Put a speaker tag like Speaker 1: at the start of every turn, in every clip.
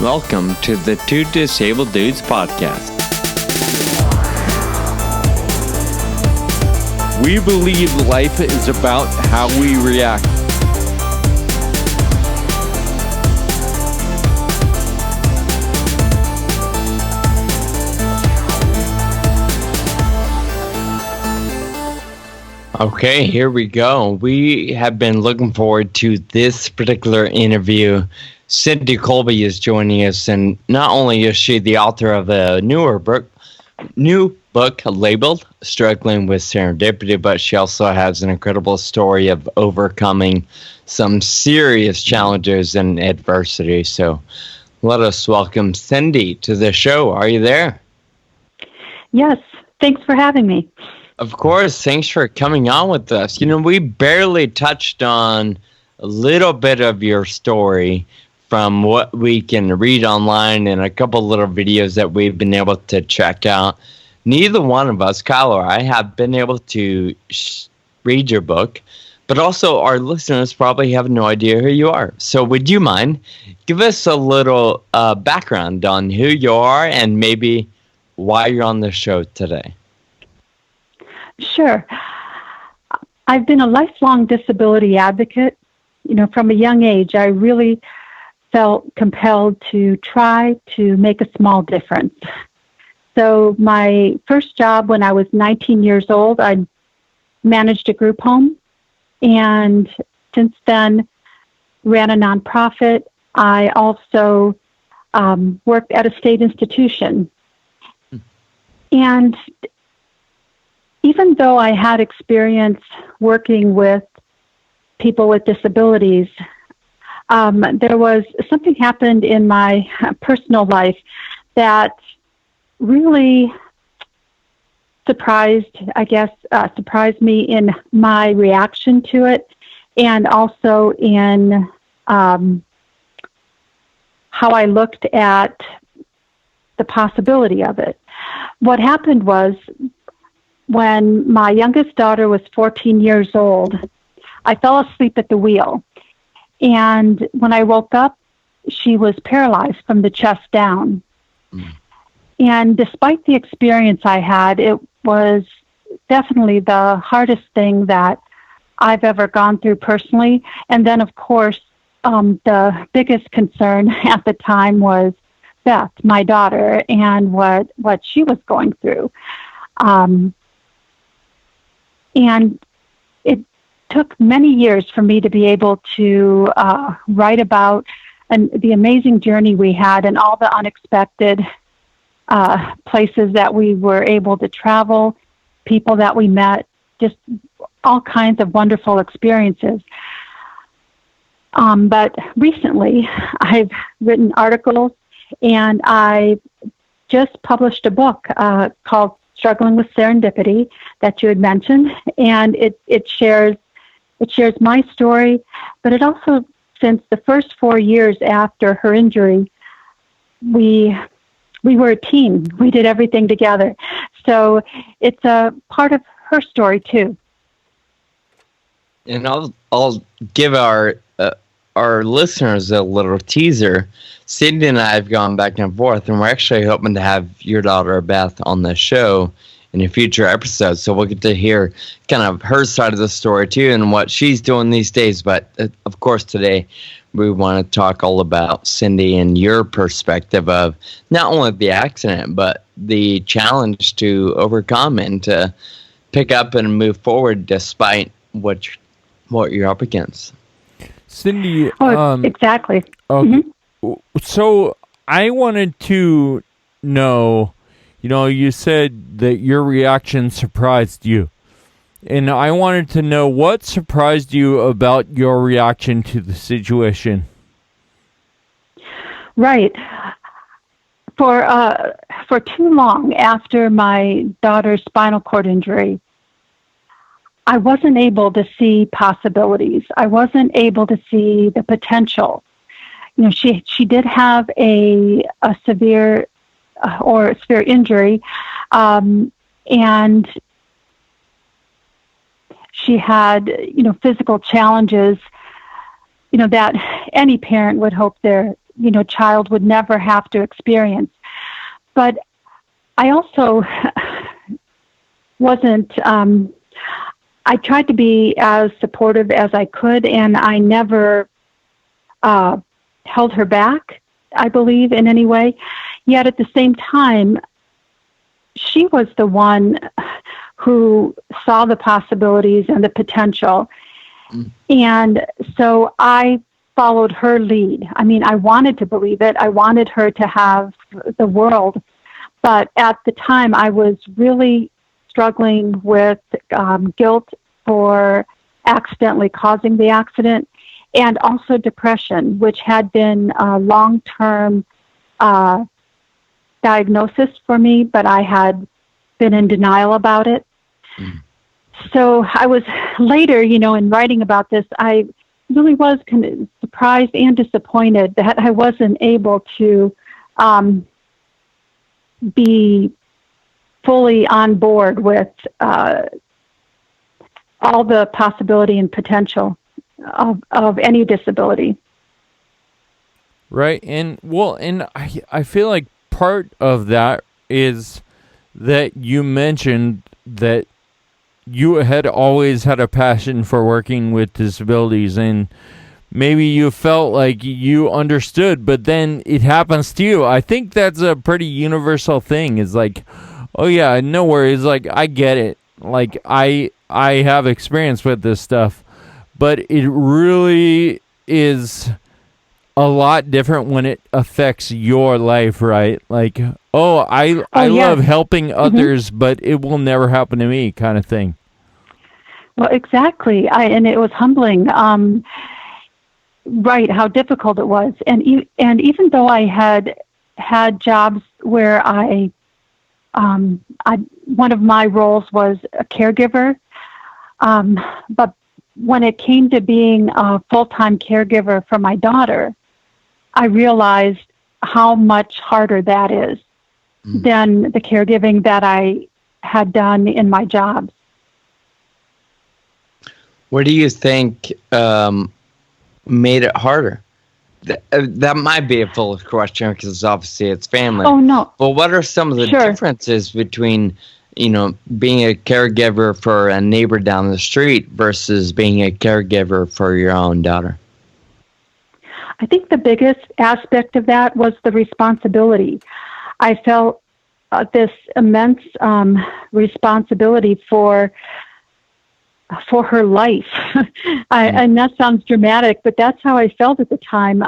Speaker 1: Welcome to the Two Disabled Dudes podcast. We believe life is about how we react. Okay, here we go. We have been looking forward to this particular interview. Cindy Kolbe is joining us, and not only is she the author of a new book labeled Struggling with Serendipity, but she also has an incredible story of overcoming some serious challenges and adversity. So let us welcome Cindy to the show. Are you there?
Speaker 2: Yes, thanks for having me.
Speaker 1: Of course, thanks for coming on with us. You know, we barely touched on a little bit of your story from what we can read online and a couple little videos that we've been able to check out. Neither one of us, Kyle or I, have been able to read your book, but also our listeners probably have no idea who you are. So would you mind give us a little background on who you are and maybe why you're on the show today?
Speaker 2: Sure. I've been a lifelong disability advocate. You know, from a young age, I really felt compelled to try to make a small difference. So my first job when I was 19 years old, I managed a group home. And since then, ran a nonprofit. I also worked at a state institution. And even though I had experience working with people with disabilities, there was something happened in my personal life that really surprised me in my reaction to it, and also in how I looked at the possibility of it. What happened was, when my youngest daughter was 14 years old, I fell asleep at the wheel. And when I woke up, she was paralyzed from the chest down. Mm. And despite the experience I had, it was definitely the hardest thing that I've ever gone through personally. And then, of course, the biggest concern at the time was Beth, my daughter, and what she was going through. And it took many years for me to be able to write about the amazing journey we had and all the unexpected places that we were able to travel, people that we met, just all kinds of wonderful experiences. But recently, I've written articles, and I just published a book called Struggling with Serendipity that you had mentioned, and it shares my story, but it also, since the first 4 years after her injury, we were a team. We did everything together. So it's a part of her story too.
Speaker 1: And I'll give our listeners a little teaser. Cindy and I have gone back and forth, and we're actually hoping to have your daughter Beth on the show in a future episode, so we'll get to hear kind of her side of the story too and what she's doing these days. But of course, today we want to talk all about Cindy and your perspective of not only the accident, but the challenge to overcome and to pick up and move forward despite what you're up against.
Speaker 3: Cindy,
Speaker 2: exactly.
Speaker 3: So I wanted to know, you said that your reaction surprised you. And I wanted to know what surprised you about your reaction to the situation.
Speaker 2: Right. For too long after my daughter's spinal cord injury, I wasn't able to see possibilities. I wasn't able to see the potential. She did have a severe injury, and she had, physical challenges, that any parent would hope their child would never have to experience. But I also wasn't, I tried to be as supportive as I could, and I never held her back, I believe, in any way. Yet at the same time, she was the one who saw the possibilities and the potential. And so I followed her lead. I mean, I wanted to believe it. I wanted her to have the world. But at the time, I was really struggling with guilt for accidentally causing the accident, and also depression, which had been a long-term diagnosis for me, but I had been in denial about it. So I was later, in writing about this, I really was kind of surprised and disappointed that I wasn't able to be fully on board with all the possibility and potential of any disability.
Speaker 3: Right. And I feel like part of that is that you mentioned that you had always had a passion for working with disabilities, and maybe you felt like you understood, but then it happens to you. I think that's a pretty universal thing. It's like, oh yeah, no worries. Like, I get it. Like, I have experience with this stuff, but it really is a lot different when it affects your life, right? Like, I love helping others, but it will never happen to me, kind of thing.
Speaker 2: Well, exactly. And it was humbling. Right, how difficult it was. And even though I had jobs where one of my roles was a caregiver, but when it came to being a full-time caregiver for my daughter, I realized how much harder that is than the caregiving that I had done in my jobs.
Speaker 1: What do you think made it harder? That might be a foolish question because obviously it's family.
Speaker 2: Oh, no.
Speaker 1: But what are some of the differences between, being a caregiver for a neighbor down the street versus being a caregiver for your own daughter?
Speaker 2: I think the biggest aspect of that was the responsibility. I felt this immense responsibility for her life. And that sounds dramatic, but that's how I felt at the time.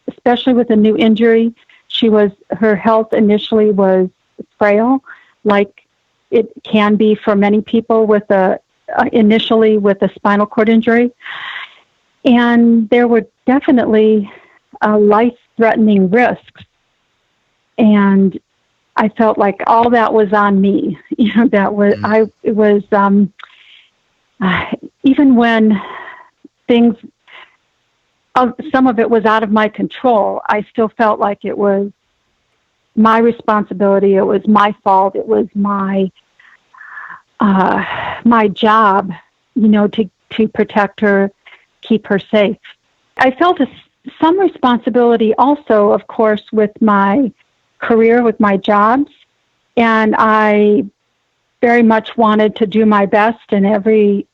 Speaker 2: Especially with a new injury, her health initially was frail, like it can be for many people initially with a spinal cord injury. And there were definitely life-threatening risks. And I felt like all that was on me. That was even when things, some of it was out of my control, I still felt like it was my responsibility. It was my fault. It was my job, to protect her, keep her safe. I felt some responsibility also, of course, with my career, with my jobs, and I very much wanted to do my best in every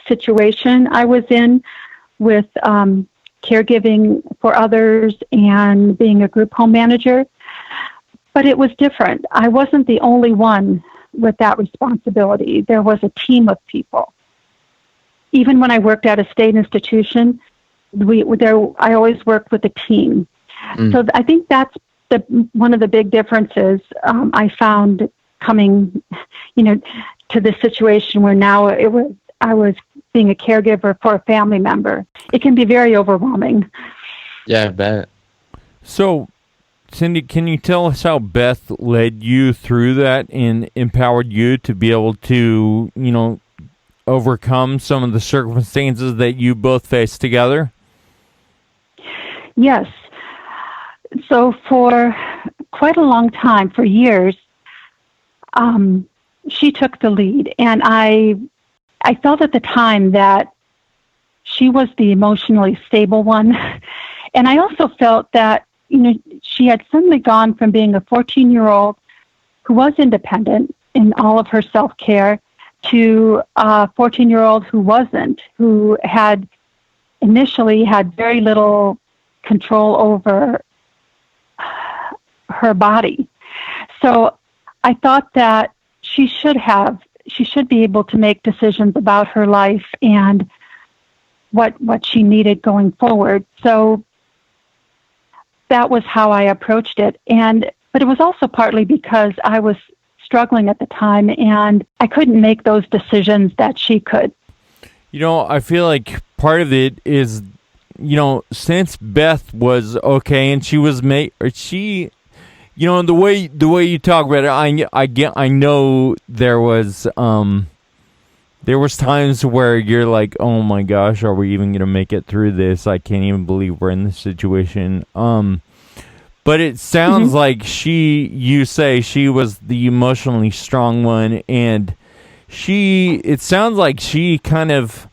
Speaker 2: situation I was in with caregiving for others and being a group home manager. But it was different. I wasn't the only one with that responsibility. There was a team of people. Even when I worked at a state institution, I always worked with a team. So I think that's one of the big differences I found coming, to this situation where now I was being a caregiver for a family member. It can be very overwhelming.
Speaker 1: Yeah, I bet.
Speaker 3: So, Cindy, can you tell us how Beth led you through that and empowered you to be able to, overcome some of the circumstances that you both faced together?
Speaker 2: Yes. So for quite a long time, for years, she took the lead. And I felt at the time that she was the emotionally stable one. And I also felt that, she had suddenly gone from being a 14-year-old who was independent in all of her self-care to a 14-year-old who wasn't, who had initially had very little control over her body. So I thought that she should be able to make decisions about her life and what she needed going forward. So that was how I approached it. But it was also partly because I was struggling at the time and I couldn't make those decisions that she could.
Speaker 3: I feel like part of it is, since Beth was okay and she was the way you talk about it, I know there was times where you're like, oh my gosh, are we even gonna make it through this? I can't even believe we're in this situation. But it sounds like you say she was the emotionally strong one, and it sounds like she kind of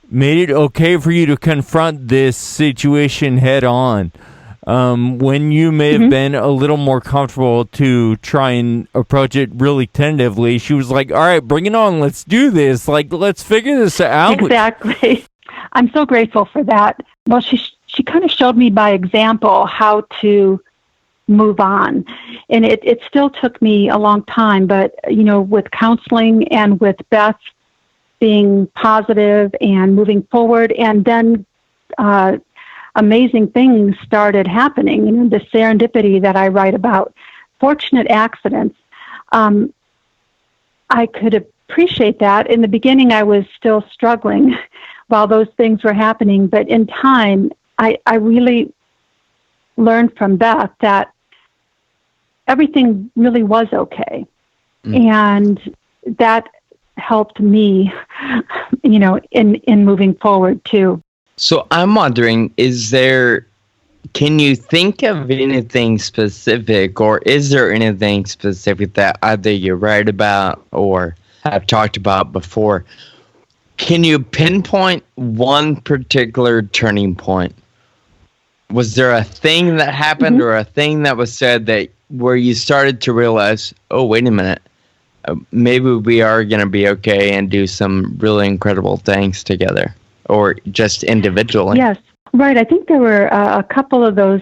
Speaker 3: made it okay for you to confront this situation head on. When you may have been a little more comfortable to try and approach it really tentatively, she was like, all right, bring it on. Let's do this. Like, let's figure this out.
Speaker 2: Exactly. I'm so grateful for that. Well, she kind of showed me by example how to move on. And it still took me a long time, but, with counseling and with Beth being positive and moving forward, and then amazing things started happening, the serendipity that I write about, fortunate accidents. I could appreciate that. In the beginning, I was still struggling while those things were happening, but in time, I really learned from Beth that everything really was okay. And that helped me, in moving forward too.
Speaker 1: So I'm wondering, can you think of anything specific, or is there anything specific that either you write about or have talked about before? Can you pinpoint one particular turning point? Was there a thing that happened or a thing that was said where you started to realize, oh, wait a minute, maybe we are going to be okay and do some really incredible things together, or just individually?
Speaker 2: Yes, right. I think there were a couple of those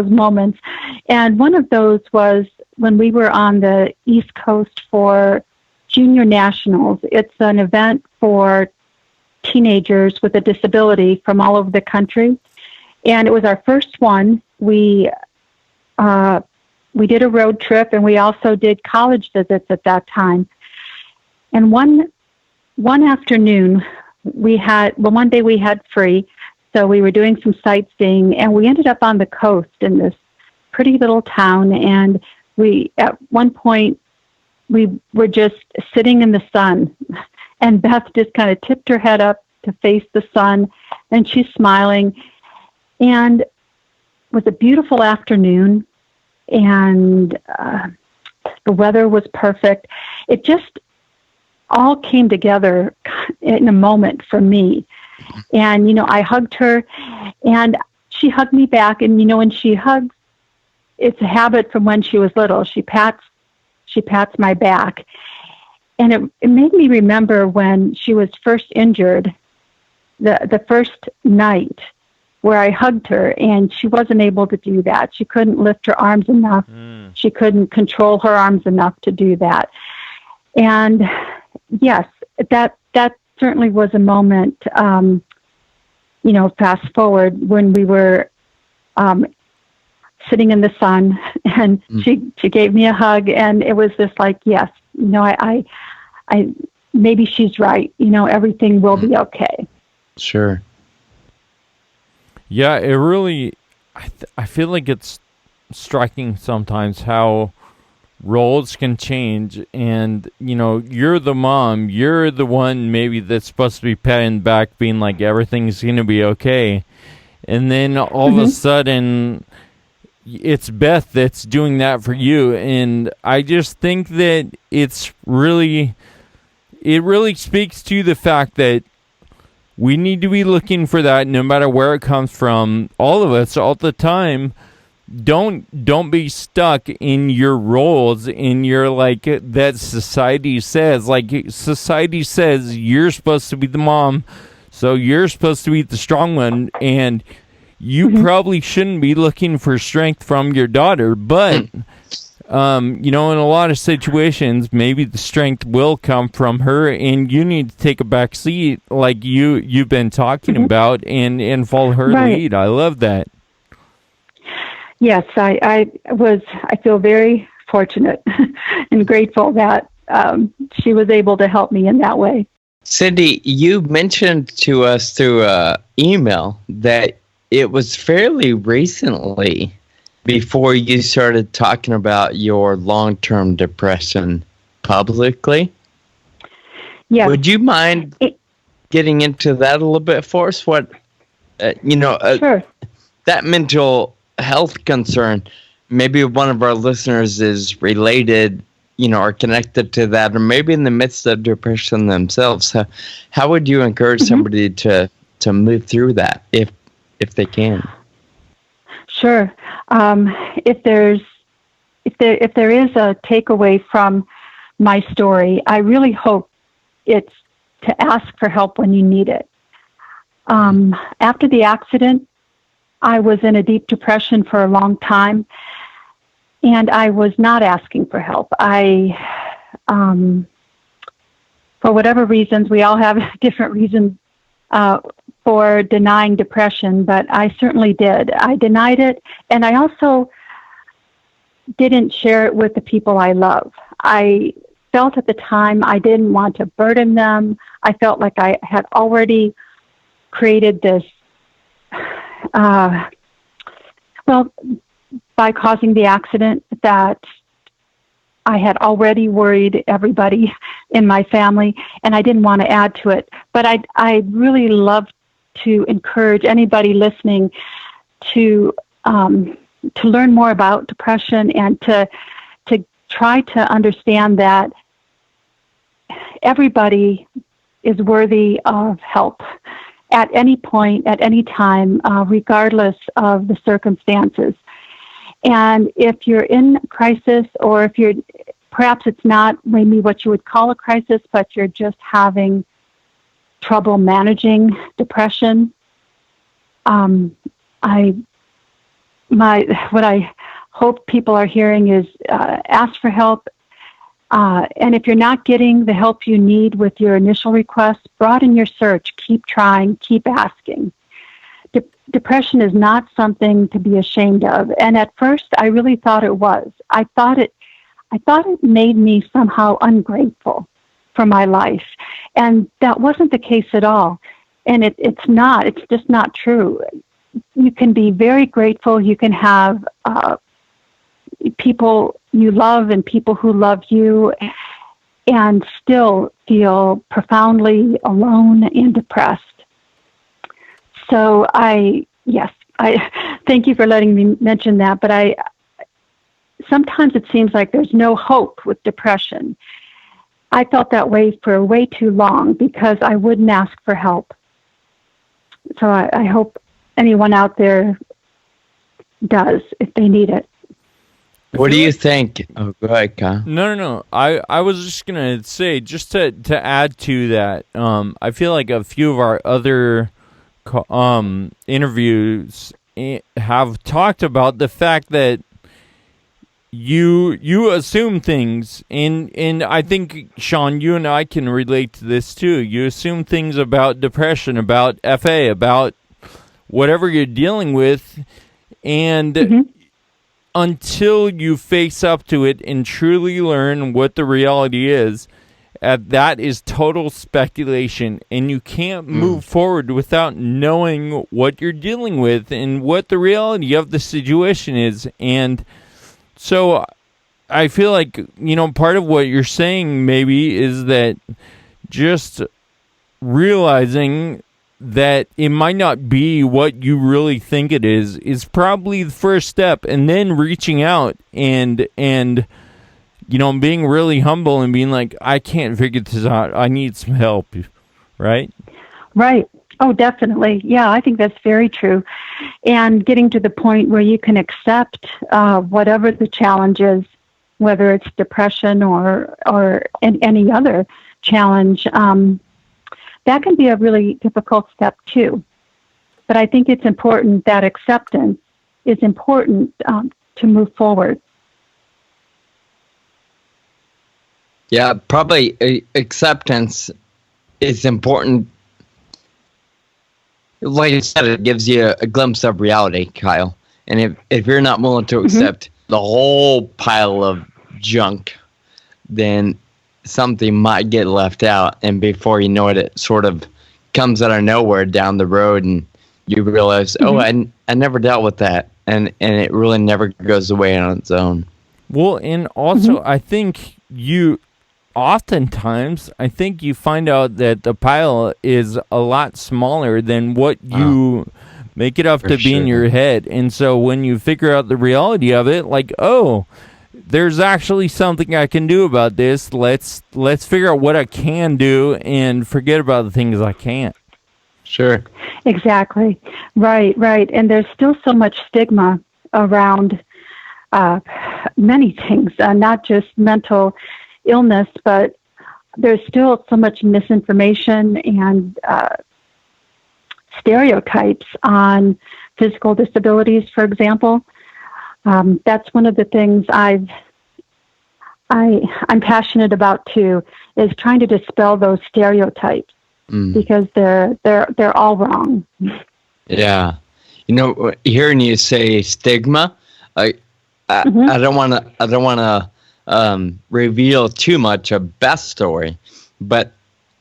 Speaker 2: moments, and one of those was when we were on the East Coast for Junior Nationals. It's an event for teenagers with a disability from all over the country, and it was our first one. We did a road trip, and we also did college visits at that time. And one afternoon, one day we had free, so we were doing some sightseeing, and we ended up on the coast in this pretty little town. And at one point, we were just sitting in the sun, and Beth just kind of tipped her head up to face the sun, and she's smiling. And it was a beautiful afternoon, and the weather was perfect. It just all came together in a moment for me. And, I hugged her, and she hugged me back. And, when she hugs, it's a habit from when she was little. She pats my back. And it made me remember when she was first injured, the first night where I hugged her, and she wasn't able to do that. She couldn't lift her arms enough. She couldn't control her arms enough to do that. And yes, that certainly was a moment, fast forward when we were sitting in the sun, and she gave me a hug, and it was just like, yes, I maybe she's right. Everything will be okay.
Speaker 1: Sure.
Speaker 3: Yeah, it really, I feel like it's striking sometimes how roles can change, and you're the mom, you're the one maybe that's supposed to be patting back, being like everything's gonna be okay, and then all of a sudden it's Beth that's doing that for you. And I just think that it really speaks to the fact that we need to be looking for that no matter where it comes from. All of us, all the time. Don't be stuck in your roles, in your, like, that society says. Like, society says you're supposed to be the mom, so you're supposed to be the strong one, and you probably shouldn't be looking for strength from your daughter. But in a lot of situations, maybe the strength will come from her, and you need to take a back seat, like you've been talking about, and follow her lead. I love that.
Speaker 2: Yes, I feel very fortunate and grateful that she was able to help me in that way.
Speaker 1: Cindy, you mentioned to us through email that it was fairly recently before you started talking about your long-term depression publicly.
Speaker 2: Yes.
Speaker 1: Would you mind getting into that a little bit for us? What,
Speaker 2: sure.
Speaker 1: That mental health concern, maybe one of our listeners is related, or connected to that, or maybe in the midst of depression themselves. How would you encourage somebody to move through that if they can?
Speaker 2: Sure. If there is a takeaway from my story, I really hope it's to ask for help when you need it. After the accident, I was in a deep depression for a long time, and I was not asking for help. For whatever reasons, we all have different reasons for denying depression, but I certainly did. I denied it, and I also didn't share it with the people I love. I felt at the time I didn't want to burden them. I felt like I had already created this, by causing the accident, that I had already worried everybody in my family, and I didn't want to add to it. But I really love to encourage anybody listening to learn more about depression and to try to understand that everybody is worthy of help at any point, at any time, regardless of the circumstances. And if you're in crisis, or if you're, perhaps it's not maybe what you would call a crisis, but you're just having trouble managing depression, what I hope people are hearing is ask for help. And if you're not getting the help you need with your initial request, broaden your search. Keep trying. Keep asking. Depression is not something to be ashamed of. And at first, I really thought it was. I thought it made me somehow ungrateful for my life, and that wasn't the case at all. And it's not. It's just not true. You can be very grateful. You can have people you love and people who love you, and still feel profoundly alone and depressed. So I thank you for letting me mention that, but sometimes it seems like there's no hope with depression. I felt that way for way too long because I wouldn't ask for help. So I hope anyone out there does if they need it.
Speaker 1: What do you think? Oh, go ahead, Kyle.
Speaker 3: No. I was just going to say, just to add to that, I feel like a few of our other interviews have talked about the fact that you assume things, and I think, Sean, you and I can relate to this too. You assume things about depression, about FA, about whatever you're dealing with, and until you face up to it and truly learn what the reality is, that is total speculation, and you can't move forward without knowing what you're dealing with and what the reality of the situation is. And so I feel like, part of what you're saying maybe is that just realizing that it might not be what you really think it is probably the first step, and then reaching out and being really humble and being like, I can't figure this out. I need some help, right?
Speaker 2: Right. Oh, definitely. Yeah, I think that's very true. And getting to the point where you can accept whatever the challenge is, whether it's depression or any other challenge, that can be a really difficult step too. But I think it's important that acceptance is important to move forward.
Speaker 1: Yeah, probably acceptance is important. Like I said, it gives you a glimpse of reality, Kyle. And if you're not willing to accept the whole pile of junk, then something might get left out. And before you know it, it sort of comes out of nowhere down the road, and you realize, oh, I never dealt with that. And it really never goes away on its own.
Speaker 3: Well, and also, I think oftentimes, I think you find out that the pile is a lot smaller than what you make it up to be in your head. And so when you figure out the reality of it, like, oh, there's actually something I can do about this. Let's figure out what I can do and forget about the things I can't.
Speaker 1: Sure.
Speaker 2: Exactly. Right. And there's still so much stigma around many things, not just mental illness, but there's still so much misinformation and stereotypes on physical disabilities, for example. That's one of the things I'm passionate about too, is trying to dispel those stereotypes because they're all wrong.
Speaker 1: Yeah, hearing you say stigma, I don't want to reveal too much of Beth's story, but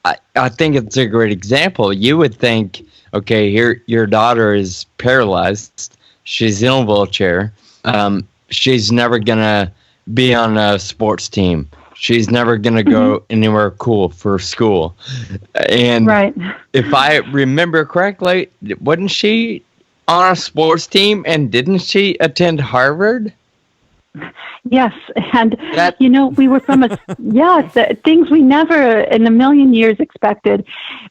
Speaker 1: I think it's a great example. You would think, okay, here your daughter is paralyzed, she's in a wheelchair, she's never gonna be on a sports team, she's never gonna go anywhere cool for school, and if I remember correctly, wasn't she on a sports team, and didn't she attend Harvard?
Speaker 2: Yes, and we were from things we never in a million years expected.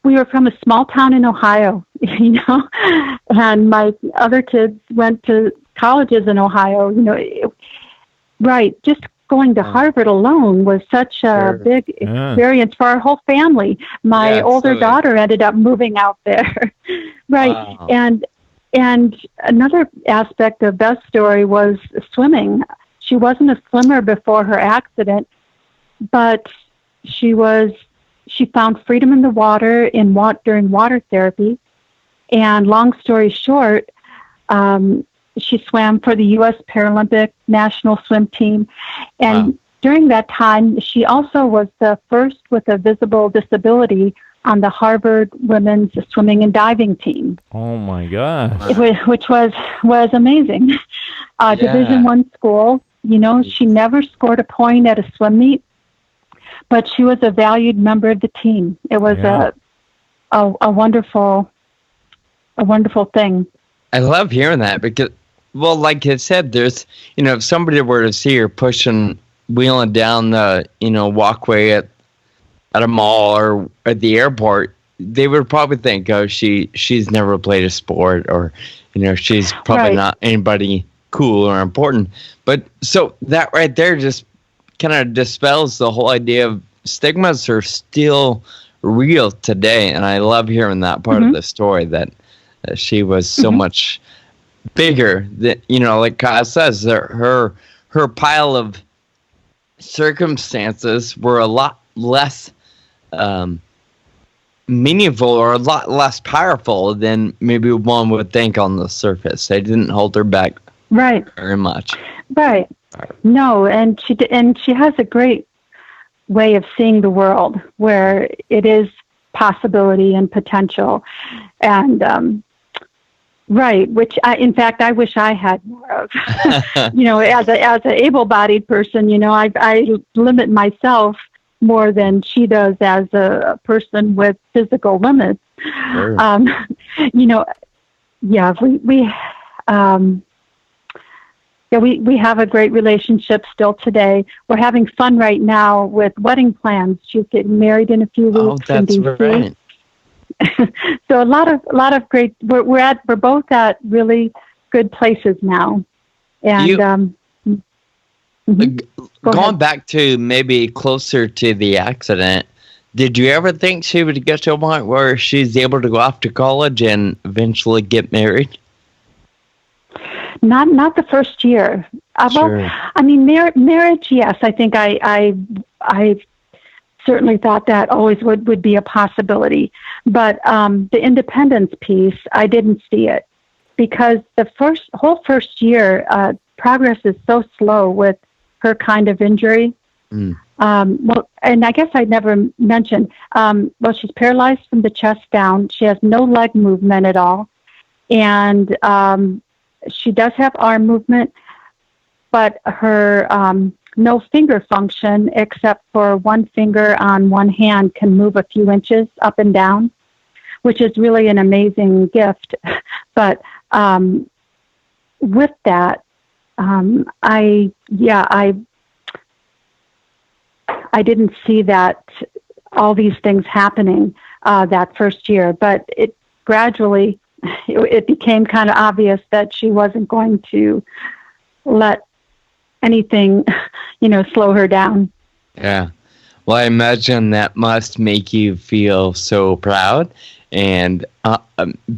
Speaker 2: We were from a small town in Ohio, and my other kids went to colleges in Ohio. Just going to Harvard alone was such a big experience for our whole family. My older daughter ended up moving out there, wow. And another aspect of Beth's story was swimming. She wasn't a swimmer before her accident, but she found freedom in the water during water therapy. And long story short, she swam for the U.S. Paralympic national swim team. And during that time, she also was the first with a visible disability on the Harvard women's swimming and diving team.
Speaker 3: Oh my gosh!
Speaker 2: Which was amazing. Division I school. She never scored a point at a swim meet, but she was a valued member of the team. It was a wonderful thing.
Speaker 1: I love hearing that because, well, like I said, there's, if somebody were to see her wheeling down the, walkway at a mall or at the airport, they would probably think, oh, she's never played a sport, or, she's probably not anybody cool or important. But so that right there just kind of dispels the whole idea of stigmas are still real today. And I love hearing that part of the story, that she was so much bigger that, like Kyle says, her pile of circumstances were a lot less meaningful or a lot less powerful than maybe one would think on the surface. They didn't hold her back very much.
Speaker 2: Right. No, and she has a great way of seeing the world where it is possibility and potential, and which in fact I wish I had more of. As an able-bodied person, I limit myself more than she does as a person with physical limits. Sure. We have a great relationship still today. We're having fun right now with wedding plans. She's getting married in a few weeks in D.C. Right. So a lot of great. We're both at really good places now, and
Speaker 1: going back to maybe closer to the accident, did you ever think she would get to a point where she's able to go off to college and eventually get married?
Speaker 2: Not the first year.
Speaker 1: Sure.
Speaker 2: Well, I mean, marriage. Yes, I think I certainly thought that always would be a possibility. But the independence piece, I didn't see it because the whole first year, progress is so slow with her kind of injury. Well, and I guess I never mentioned, well, she's paralyzed from the chest down. She has no leg movement at all. And she does have arm movement, but her no finger function except for one finger on one hand can move a few inches up and down, which is really an amazing gift. But with that, I didn't see that all these things happening that first year, but it gradually it became kind of obvious that she wasn't going to let anything, slow her down.
Speaker 1: Yeah. Well, I imagine that must make you feel so proud and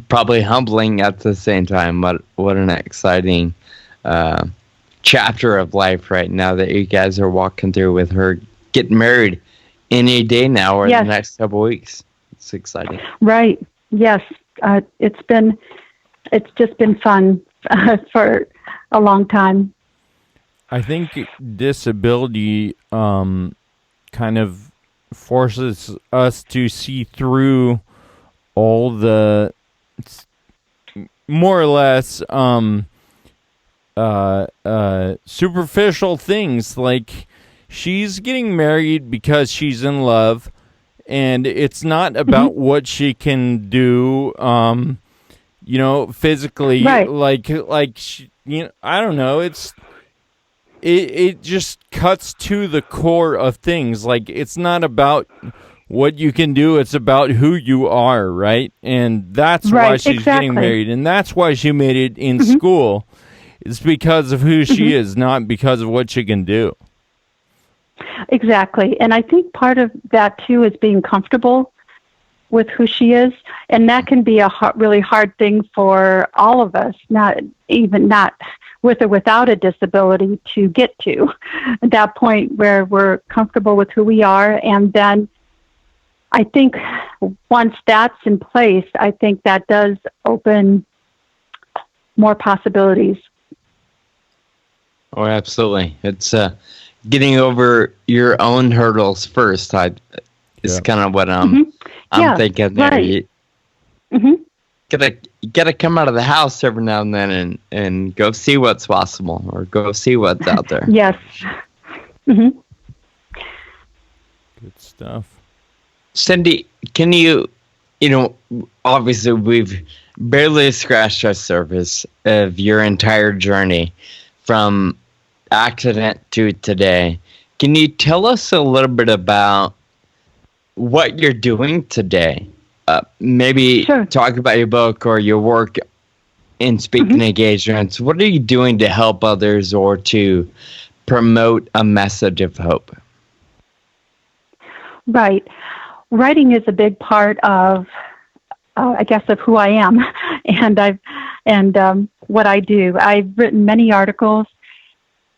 Speaker 1: probably humbling at the same time. What an exciting chapter of life right now that you guys are walking through with her getting married any day now or the next couple of weeks. It's exciting.
Speaker 2: Right. Yes. It's just been fun for a long time.
Speaker 3: I think disability kind of forces us to see through all the more or less superficial things. Like, she's getting married because she's in love, and it's not about what she can do, physically.
Speaker 2: Right.
Speaker 3: Like I don't know. It just cuts to the core of things. Like, it's not about what you can do, it's about who you are, right? And that's why she's getting married, and that's why she made it in school. It's because of who she is, not because of what she can do.
Speaker 2: Exactly. And I think part of that, too, is being comfortable with who she is. And that can be a really hard thing for all of us, not with or without a disability, to get to that point where we're comfortable with who we are. And then I think once that's in place, I think that does open more possibilities.
Speaker 1: Oh, absolutely. It's getting over your own hurdles first. Is kind of what I'm thinking there.
Speaker 2: Right.
Speaker 1: Gotta come out of the house every now and then and go see what's possible or go see what's out there.
Speaker 2: Yes.
Speaker 3: Good stuff.
Speaker 1: Cindy, can you obviously we've barely scratched the surface of your entire journey from accident to today. Can you tell us a little bit about what you're doing today? Maybe talk about your book or your work in speaking engagements. What are you doing to help others or to promote a message of hope?
Speaker 2: Right. Writing is a big part of, I guess, of who I am, and what I do. I've written many articles,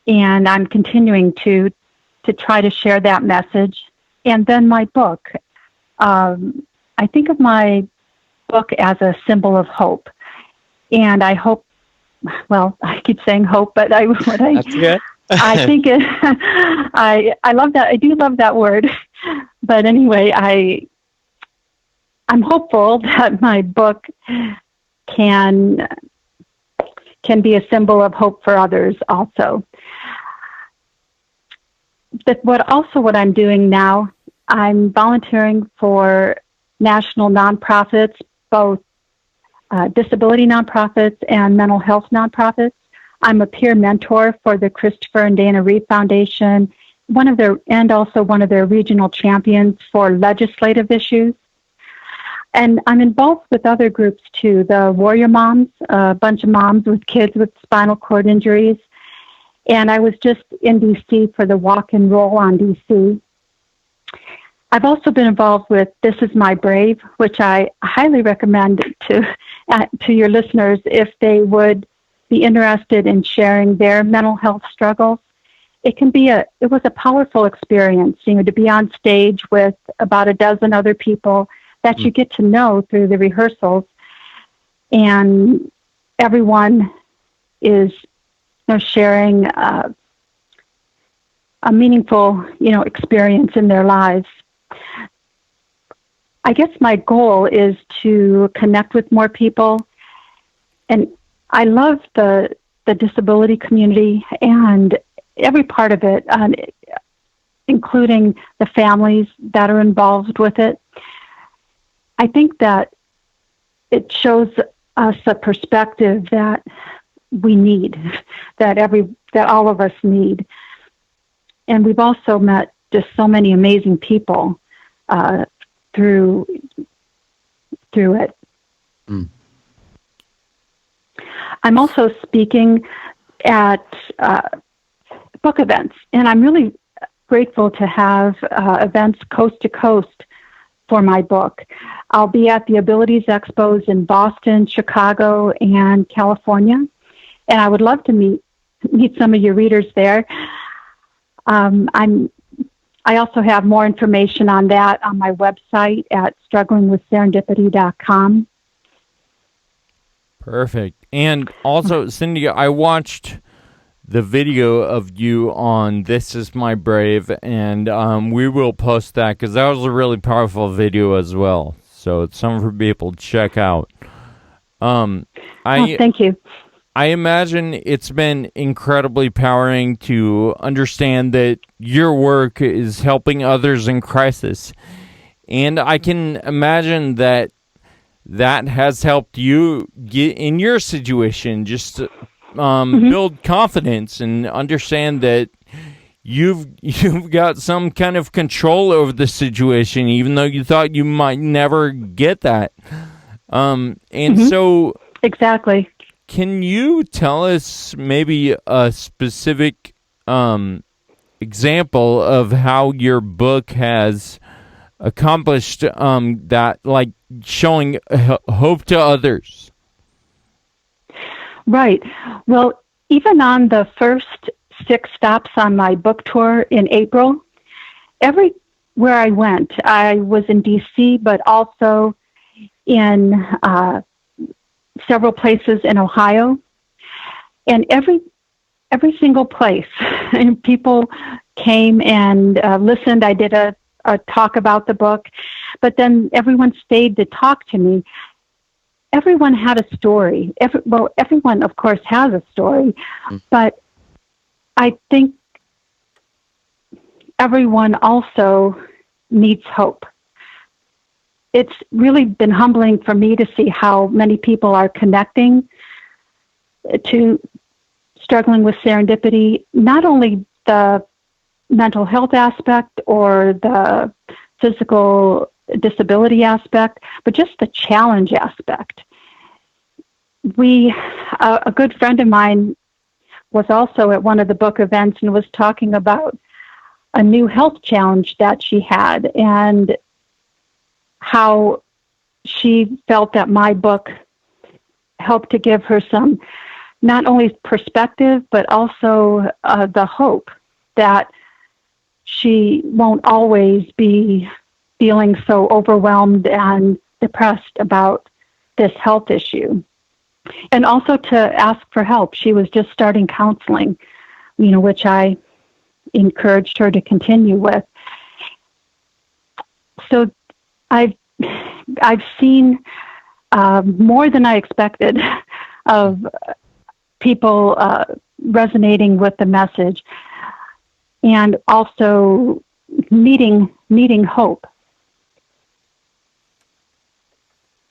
Speaker 2: and I'm continuing to try to share that message. And then my book. I think of my book as a symbol of hope, and I hope. Well, I keep saying hope, but
Speaker 1: That's good.
Speaker 2: I think I love that. I do love that word. But anyway, I'm hopeful that my book can be a symbol of hope for others also. But what I'm doing now, I'm volunteering for national nonprofits, both disability nonprofits and mental health nonprofits. I'm a peer mentor for the Christopher and Dana Reeve Foundation, and also one of their regional champions for legislative issues. And I'm involved with other groups too, the Warrior Moms, a bunch of moms with kids with spinal cord injuries. And I was just in DC for the Walk and Roll on DC. I've also been involved with This Is My Brave, which I highly recommend to your listeners if they would be interested in sharing their mental health struggles. It was a powerful experience, to be on stage with about a dozen other people that you get to know through the rehearsals, and everyone is sharing a meaningful experience in their lives. I guess my goal is to connect with more people, and I love the disability community and every part of it, including the families that are involved with it. I think that it shows us a perspective that we need, that all of us need. And we've also met just so many amazing people through it. Mm. I'm also speaking at book events, and I'm really grateful to have events coast to coast for my book. I'll be at the Abilities Expos in Boston, Chicago, and California, and I would love to meet some of your readers there. I also have more information on that on my website at strugglingwithserendipity.com.
Speaker 3: Perfect. And also, Cindy, I watched the video of you on This Is My Brave, and we will post that because that was a really powerful video as well. So it's something for people to check out.
Speaker 2: Thank you.
Speaker 3: I imagine it's been incredibly empowering to understand that your work is helping others in crisis. And I can imagine that has helped you get in your situation, just to, build confidence and understand that you've got some kind of control over the situation, even though you thought you might never get that. So
Speaker 2: exactly.
Speaker 3: Can you tell us maybe a specific example of how your book has accomplished that, like showing hope to others?
Speaker 2: Right. Well, even on the first 6 stops on my book tour in April, everywhere I went, I was in D.C., but also in several places in Ohio, and every single place, and people came and listened. I did a talk about the book, but then everyone stayed to talk to me. Everyone had a story. Everyone, of course, has a story, but I think everyone also needs hope. It's really been humbling for me to see how many people are connecting to struggling with serendipity, not only the mental health aspect or the physical disability aspect, but just the challenge aspect. A good friend of mine was also at one of the book events and was talking about a new health challenge that she had and how she felt that my book helped to give her some, not only perspective, but also the hope that she won't always be feeling so overwhelmed and depressed about this health issue. And also to ask for help. She was just starting counseling, which I encouraged her to continue with. So I've seen more than I expected of people resonating with the message, and also needing hope.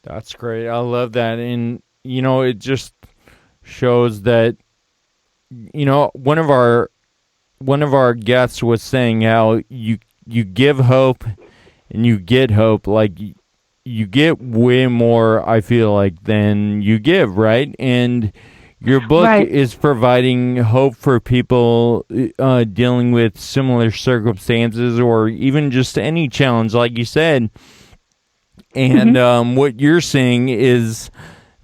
Speaker 3: That's great. I love that. And, it just shows that, one of our guests was saying how you give hope and you get hope. Like, you get way more, I feel like, than you give, right? And your book is providing hope for people dealing with similar circumstances or even just any challenge, like you said. And what you're seeing is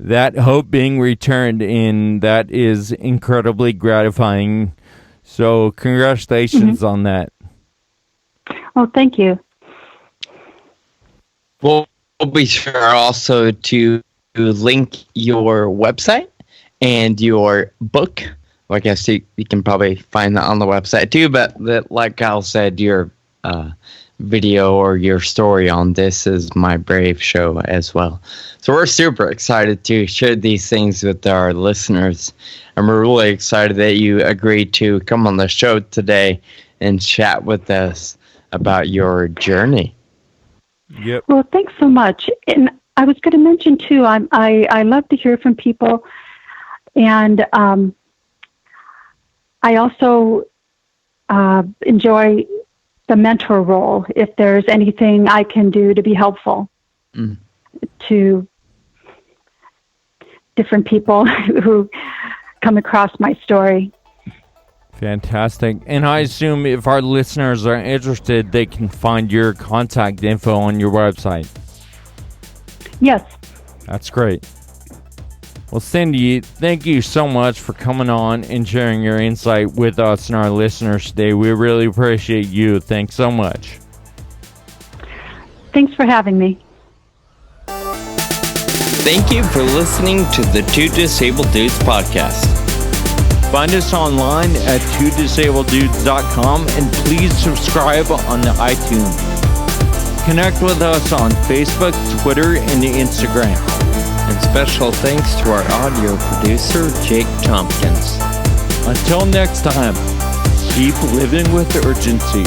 Speaker 3: that hope being returned, and that is incredibly gratifying. So congratulations on that.
Speaker 2: Oh, thank you.
Speaker 1: We'll be sure also to link your website and your book. Well, I guess you can probably find that on the website too, but like Kyle said, your video or your story on This Is My Brave show as well. So we're super excited to share these things with our listeners, and we're really excited that you agreed to come on the show today and chat with us about your journey.
Speaker 3: Yep.
Speaker 2: Well, thanks so much. And I was going to mention too, I love to hear from people, and I also enjoy the mentor role. If there's anything I can do to be helpful to different people who come across my story.
Speaker 3: Fantastic. And I assume if our listeners are interested, they can find your contact info on your website.
Speaker 2: Yes.
Speaker 3: That's great. Well, Cindy, thank you so much for coming on and sharing your insight with us and our listeners today. We really appreciate you. Thanks so much.
Speaker 2: Thanks for having me.
Speaker 1: Thank you for listening to the Two Disabled Dudes podcast.
Speaker 3: Find us online at twodisableddudes.com and please subscribe on the iTunes. Connect with us on Facebook, Twitter, and Instagram.
Speaker 1: And special thanks to our audio producer, Jake Tompkins.
Speaker 3: Until next time, keep living with urgency.